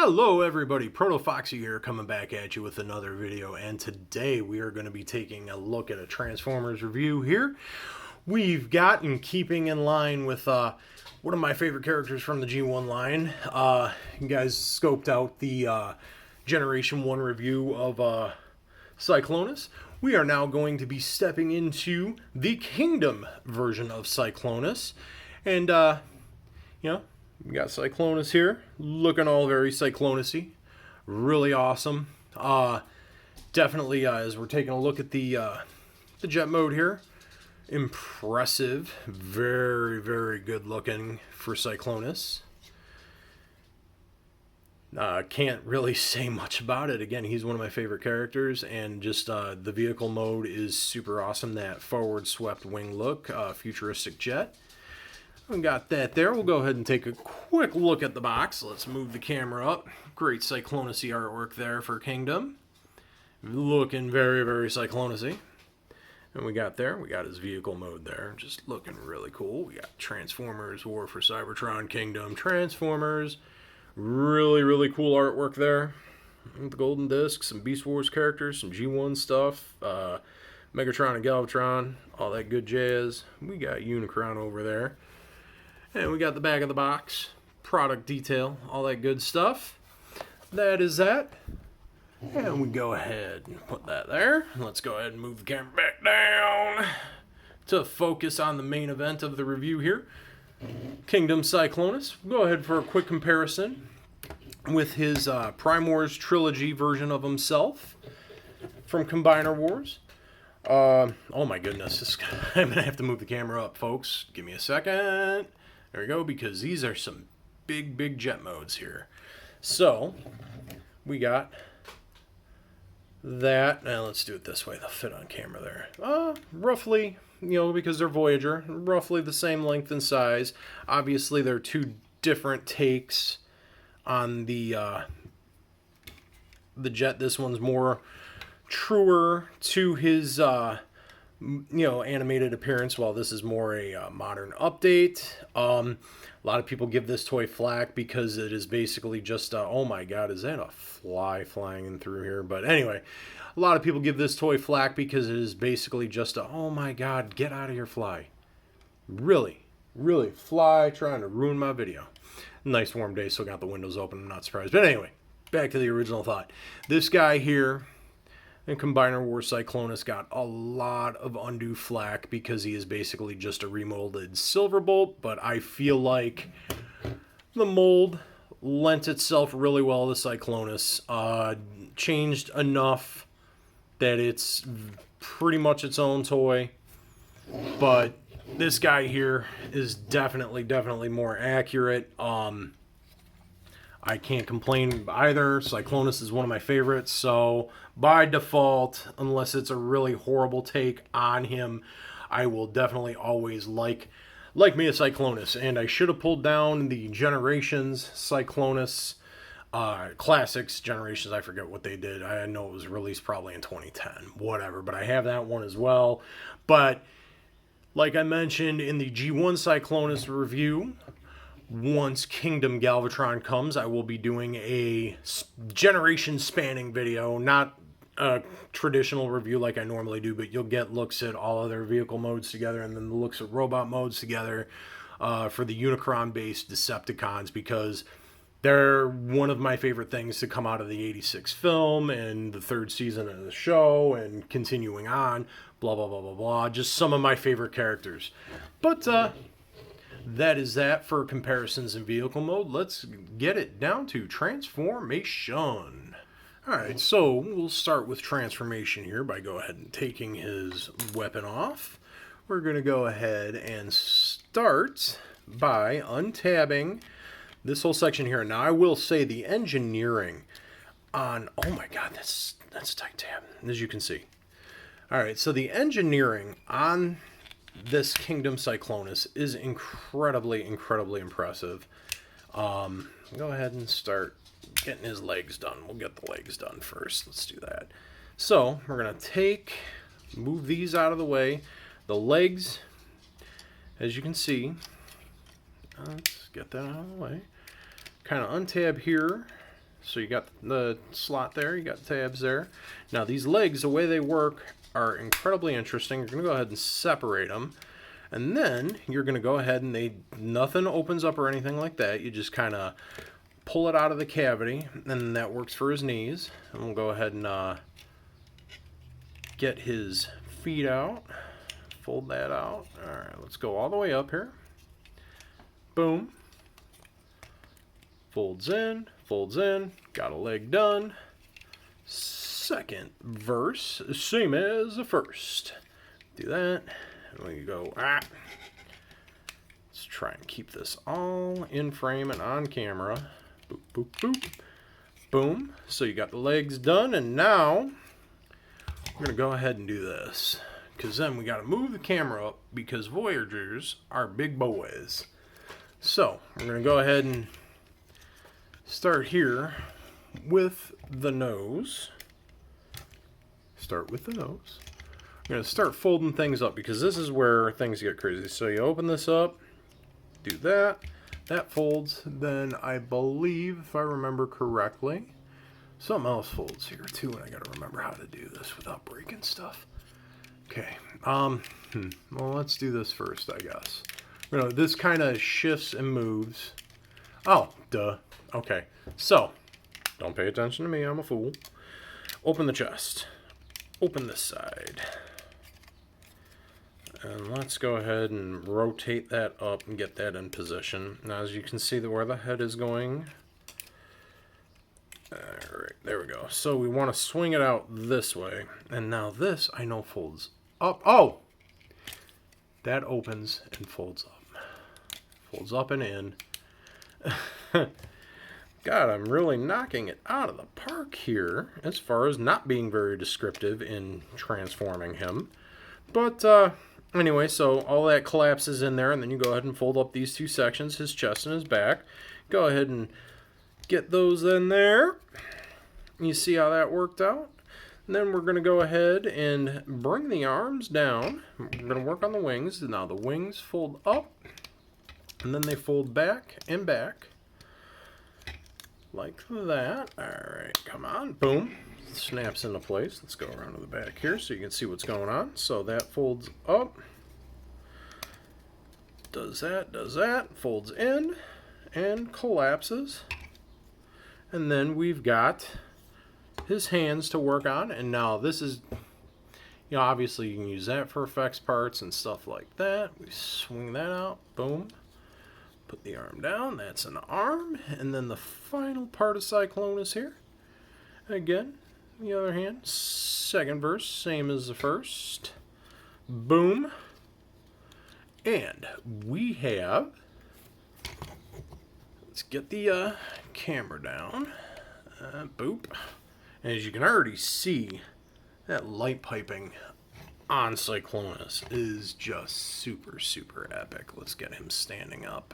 Hello everybody, ProtoFoxy here, coming back at you with another video, and today we are going to be taking a look at a Transformers review here. We've got, in keeping in line with one of my favorite characters from the G1 line, you guys scoped out the Generation 1 review of Cyclonus. We are now going to be stepping into the Kingdom version of Cyclonus, and we got Cyclonus here, looking all very Cyclonus-y. Really awesome. Definitely, as we're taking a look at the jet mode here, impressive. Very, very good looking for Cyclonus. Can't really say much about it. Again, he's one of my favorite characters, and just the vehicle mode is super awesome. That forward swept wing look, futuristic jet. We got that there. We'll go ahead and take a quick look at the box. Let's move the camera up. Great Cyclonus-y artwork there for Kingdom. Looking very, very Cyclonus-y. And we got his vehicle mode there. Just looking really cool. We got Transformers, War for Cybertron, Kingdom, Transformers. Really, really cool artwork there. The golden disc, some Beast Wars characters, some G1 stuff. Megatron and Galvatron, all that good jazz. We got Unicron over there. And we got the back of the box, product detail, all that good stuff. That is that. And we go ahead and put that there. Let's go ahead and move the camera back down to focus on the main event of the review here. Kingdom Cyclonus. We'll go ahead for a quick comparison with his Prime Wars trilogy version of himself from Combiner Wars. Oh my goodness, I'm going to have to move the camera up, folks. Give me a second. There we go, because these are some big, big jet modes here. So, we got that. Now, let's do it this way. They'll fit on camera there. Roughly, because they're Voyager, roughly the same length and size. Obviously, they're two different takes on the jet. This one's more truer to his animated appearance, while this is more a modern update. A lot of people give this toy flack because it is basically just oh my god, is that a fly flying in through here? But anyway, a lot of people give this toy flack because it is basically just oh my god, get out of here, fly. Really fly trying to ruin my video. Nice warm day, still got the windows open, I'm not surprised. But anyway, back to the original thought. This guy here and Combiner Wars Cyclonus got a lot of undue flack because he is basically just a remolded Silverbolt, but I feel like the mold lent itself really well to Cyclonus. Changed enough that it's pretty much its own toy, but this guy here is definitely more accurate. I can't complain either. Cyclonus is one of my favorites, so by default, unless it's a really horrible take on him, I will definitely always like me a Cyclonus. And I should have pulled down the Generations Cyclonus Classics. Generations, I forget what they did. I know it was released probably in 2010, whatever, but I have that one as well. But like I mentioned in the G1 Cyclonus review, once Kingdom Galvatron comes, I will be doing a generation-spanning video, not a traditional review like I normally do, but you'll get looks at all of their vehicle modes together and then the looks at robot modes together for the Unicron-based Decepticons, because they're one of my favorite things to come out of the 86 film and the third season of the show and continuing on, blah, blah, blah, blah, blah. Just some of my favorite characters. But, that is that for comparisons in vehicle mode. Let's get it down to transformation. Alright, so we'll start with transformation here by go ahead and taking his weapon off. We're going to go ahead and start by untabbing this whole section here. Now, I will say the engineering on... Oh my god, that's a tight tab, as you can see. Alright, so the engineering on this Kingdom Cyclonus is incredibly impressive. Go ahead and start getting his legs done. We'll get the legs done first. Let's do that. So we're going to move these out of the way. The legs, as you can see, let's get that out of the way. Kind of untab here So you got the slot there, you got tabs there. Now these legs, the way they work, are incredibly interesting. You're going to go ahead and separate them. And then you're going to go ahead and nothing opens up or anything like that. You just kind of pull it out of the cavity, and that works for his knees. And we'll go ahead and get his feet out. Fold that out. All right, let's go all the way up here. Boom. Folds in, got a leg done. Second verse, same as the first. Do that, and we go, let's try and keep this all in frame and on camera. Boop, boop, boop. Boom. So you got the legs done, and now we're gonna go ahead and do this. Because then we gotta move the camera up because Voyagers are big boys. So we're gonna go ahead and start here with the nose. Start with the nose. I'm going to start folding things up because this is where things get crazy. So you open this up, do that. That folds. Then I believe, if I remember correctly, something else folds here too, and I got to remember how to do this without breaking stuff. Okay. Well, let's do this first, I guess. You know, this kind of shifts and moves. Oh, duh. Okay, so, don't pay attention to me, I'm a fool. Open the chest. Open this side. And let's go ahead and rotate that up and get that in position. Now, as you can see where the head is going. Alright, there we go. So we want to swing it out this way. And now this, I know, folds up. Oh! That opens and folds up. Folds up and in. God, I'm really knocking it out of the park here as far as not being very descriptive in transforming him. But anyway, so all that collapses in there, and then you go ahead and fold up these two sections, his chest and his back. Go ahead and get those in there. You see how that worked out? And then we're going to go ahead and bring the arms down. We're going to work on the wings. Now the wings fold up, and then they fold back and back. Like that. Alright, come on. Boom. Snaps into place. Let's go around to the back here so you can see what's going on. So that folds up. Does that. Folds in and collapses. And then we've got his hands to work on. And now this is, you know, obviously you can use that for effects parts and stuff like that. We swing that out. Boom. Put the arm down, that's an arm, and then the final part of Cyclonus here. Again, the other hand, second verse, same as the first. Boom. And we have, let's get the camera down. Boop. And as you can already see, that light piping on Cyclonus is just super, super epic. Let's get him standing up.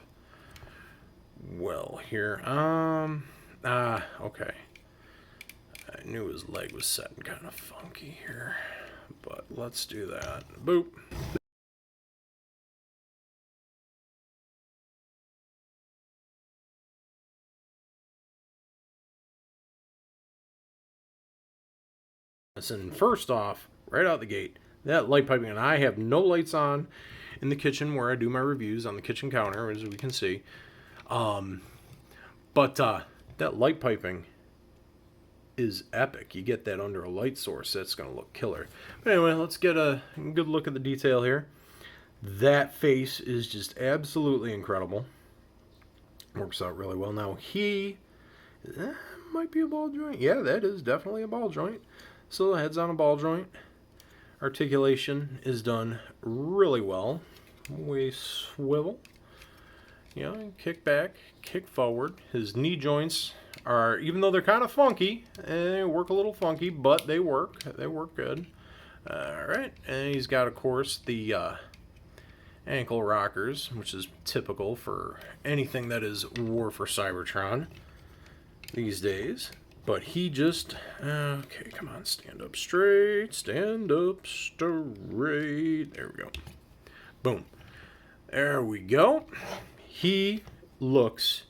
Well, here, okay. I knew his leg was setting kind of funky here, but let's do that. Boop. And first off, right out the gate, that light piping, and I have no lights on in the kitchen where I do my reviews on the kitchen counter, as we can see. But that light piping is epic. You get that under a light source, that's going to look killer. But anyway, let's get a good look at the detail here. That face is just absolutely incredible. Works out really well. Now he might be a ball joint. Yeah, that is definitely a ball joint. So the head's on a ball joint. Articulation is done really well. We swivel. You know, kick back, kick forward. His knee joints are, even though they're kind of funky, they work a little funky, but they work. They work good. Alright, and he's got, of course, the ankle rockers, which is typical for anything that is War for Cybertron these days. But he just, okay, come on, stand up straight, stand up straight. There we go. Boom. There we go. He looks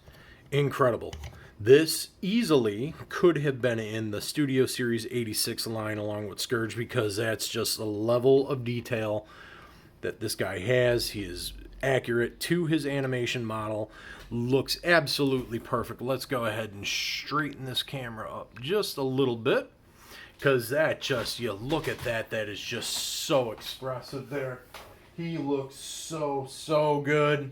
incredible. This easily could have been in the Studio Series 86 line along with Scourge, because that's just a level of detail that this guy has. He is accurate to his animation model, looks absolutely perfect. Let's go ahead and straighten this camera up just a little bit, because that just, you look at that, that is just so expressive there. He looks so good.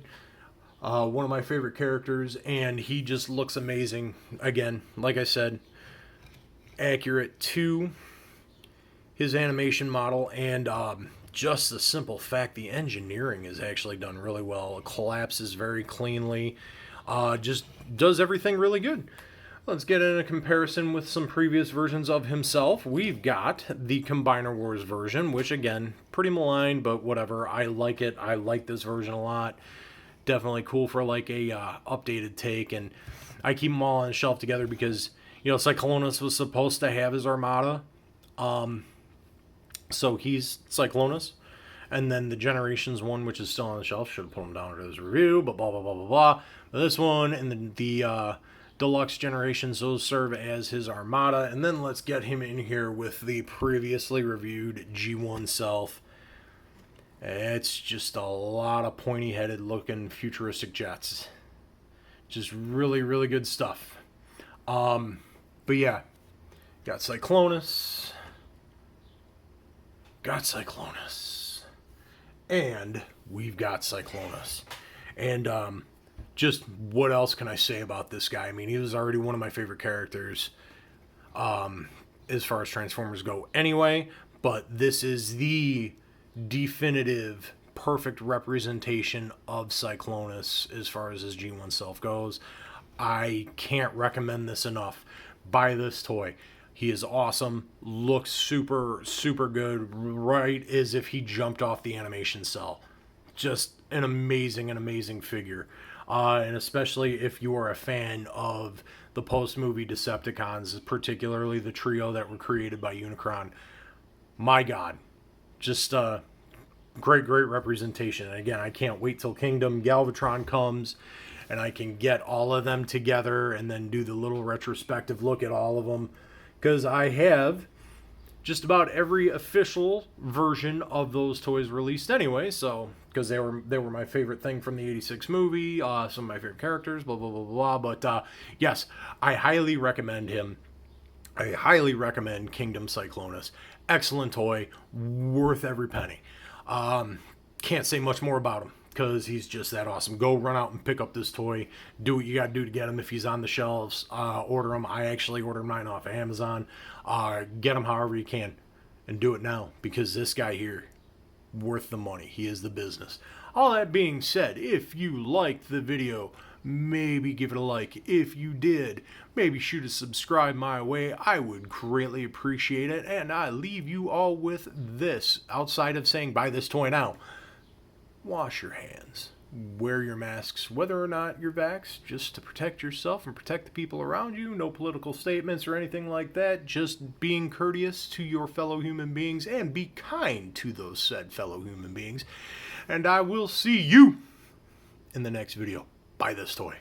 One of my favorite characters, and he just looks amazing. Again, like I said, accurate to his animation model, and just the simple fact the engineering is actually done really well. It collapses very cleanly. Just does everything really good. Let's get in a comparison with some previous versions of himself. We've got the Combiner Wars version, which again, pretty maligned, but whatever. I like it. I like this version a lot. Definitely cool for like a updated take, and I keep them all on the shelf together because, you know, Cyclonus was supposed to have his armada, so he's Cyclonus, and then the Generations one, which is still on the shelf, should have put him down to this review, but blah blah blah blah blah. But this one and the Deluxe Generations, those serve as his armada, and then let's get him in here with the previously reviewed G1 self. It's just a lot of pointy-headed looking futuristic jets. Just really, really good stuff. But yeah, got Cyclonus. And we've got Cyclonus. And just what else can I say about this guy? I mean, he was already one of my favorite characters as far as Transformers go anyway, but this is the definitive perfect representation of Cyclonus as far as his G1 self goes. I can't recommend this enough. Buy this toy. He is awesome, looks super good, right as if he jumped off the animation cell. Just an amazing figure. And especially if you are a fan of the post-movie Decepticons, particularly the trio that were created by Unicron. My God. Just great representation. And again, I can't wait till Kingdom Galvatron comes and I can get all of them together and then do the little retrospective look at all of them, because I have just about every official version of those toys released anyway, so because they were my favorite thing from the 86 movie, some of my favorite characters, blah blah blah blah. But yes, I highly recommend him. I highly recommend Kingdom Cyclonus. Excellent toy, worth every penny. Can't say much more about him because he's just that awesome. Go run out and pick up this toy. Do what you got to do to get him. If he's on the shelves, order him. I actually ordered mine off of Amazon. Get him however you can, and do it now, because this guy here, worth the money. He is the business. All that being said, if you liked the video, maybe give it a like. If you did, maybe shoot a subscribe my way. I would greatly appreciate it. And I leave you all with this, outside of saying buy this toy now. Wash your hands. Wear your masks, whether or not you're vaxxed, just to protect yourself and protect the people around you. No political statements or anything like that. Just being courteous to your fellow human beings and be kind to those said fellow human beings. And I will see you in the next video. Buy this toy.